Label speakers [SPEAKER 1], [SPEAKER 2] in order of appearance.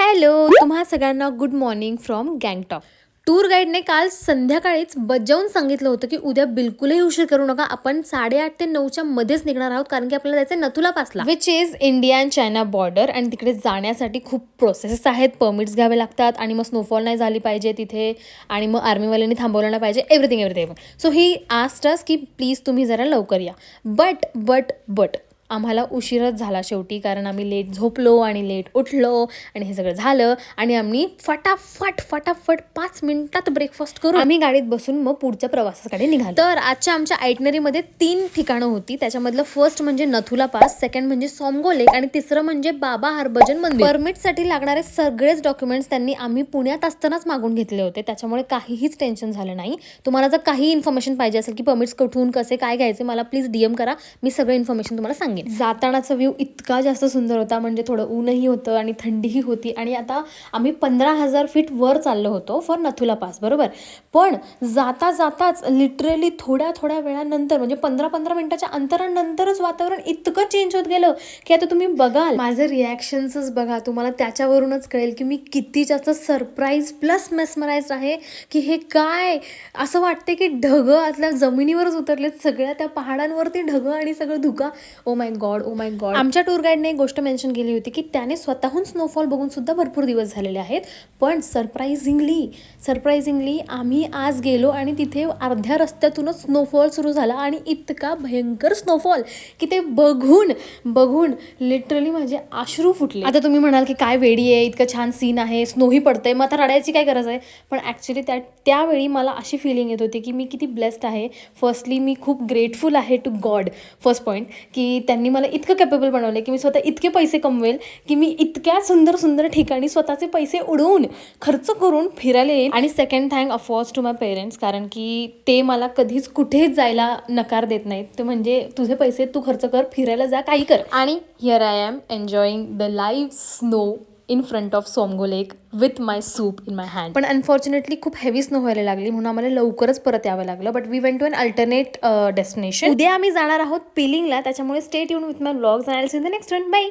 [SPEAKER 1] Hello, तुम्हा सगळ्यांना good morning from Gangtok. Tour गाईडने काल संध्याकाळीच बजावून सांगितलं होतं की उद्या बिलकुलही उशीर करू नका. आपण 8:30 ते 9च्या मध्येच निघणार आहोत, कारण की आपल्याला जायचं नथुला पासला, which is India and China border. आणि तिकडे जाण्यासाठी खूप प्रोसेसेस आहेत, परमिट्स घ्यावे लागतात आणि मग स्नोफॉल नाही झाली पाहिजे तिथे, आणि मग आर्मीवाल्यांनी थांबवलं नाही पाहिजे, everything. So he asked us की प्लीज तुम्ही जरा लवकर या. बट आम्हाला उशीरच झाला शेवटी, कारण आम्ही लेट झोपलो आणि लेट उठलो आणि हे सगळं झालं. आणि आम्ही फटाफट 5 मिनिटात ब्रेकफास्ट करून आम्ही गाडीत बसून मग पुढच्या प्रवासाकडे निघालो. तर आजच्या आमच्या आयटनरीमध्ये 3 ठिकाणं होती. त्याच्यामधलं फर्स्ट म्हणजे नथुला पास, सेकंड म्हणजे सोमगो लेक आणि तिसरं म्हणजे बाबा हरभजन मंदिर. परमिटसाठी लागणारे सगळेच डॉक्युमेंट्स त्यांनी आम्ही पुण्यात असतानाच मागून घेतले होते, त्याच्यामुळे काहीच टेन्शन झालं नाही. तुम्हाला जर काही इन्फॉर्मेशन पाहिजे असेल की परमिट्स कुठून कसे काय घ्यायचे, मला प्लीज DM करा, मी सगळं इन्फॉर्मेशन तुम्हाला सांगेन. जातानाचा व्ह्यू इतका जास्त सुंदर होता, म्हणजे थोडं ऊनही होतं आणि थंडीही होती. आणि आता आम्ही 15,000 फीट वर चाललो होतो फॉर नथुला पास, बरोबर. पण जाताच लिटरली थोड्या वेळानंतर, म्हणजे 15 मिनिटाच्या अंतरानंतरच वातावरण इतकं चेंज होत गेलं की आता तुम्ही बघाल, माझे रिॲक्शन्सच बघा, तुम्हाला त्याच्यावरूनच कळेल की मी किती जास्त सरप्राईज प्लस मेस्मराइज्ड आहे. की हे काय, असं वाटते की ढगं आतल्या जमिनीवरच उतरलेत, सगळ्या त्या पहाडांवरती ढगं आणि सगळं धुका. Oh my God. आमच्या टूर गाईडने एक गोष्ट मेन्शन केली होती की त्याने स्वतःहून स्नोफॉल बघून सुद्धा भरपूर दिवस झालेले आहेत. पण सरप्राइझिंगली आम्ही आज गेलो आणि तिथे अर्ध्या रस्त्यातूनच स्नोफॉल सुरू झाला, आणि इतका भयंकर स्नोफॉल की ते बघून लिटरली माझे अश्रू फुटले. आता तुम्ही म्हणाल की काय वेडी आहे, इतकं छान सीन आहे, स्नोही पडतंय, मग आता रडायची काय गरज आहे. पण ॲक्च्युली त्यावेळी मला अशी फिलिंग येत होती की मी किती ब्लेस्ड आहे. फर्स्टली मी खूप ग्रेटफुल आहे टू गॉड, फर्स्ट पॉईंट, की त्यांनी मला इतकं कॅपेबल बनवलं की मी स्वतः इतके पैसे कमवेल, की मी इतक्या सुंदर ठिकाणी स्वतःचे पैसे उडवून खर्च करून फिरायला येईल. आणि second thank of course to my parents, कारण की ते मला कधीच कुठेच जायला नकार देत नाहीत. ते म्हणजे तुझे पैसे तू खर्च कर, फिरायला जा, काही कर. आणि here I am enjoying the live snow in front of Tsomgo lake with my soup in my hand. पण अनफॉर्च्युनेटली खूप हेवी स्नो व्हायला लागली, म्हणून आम्हाला लवकरच परत यावं लागलं. But we went to an alternate destination. उद्या आम्ही जाणार आहोत पिलिंगला, त्याच्यामुळे stay tune with my vlogs and I will see you in the next one. Bye.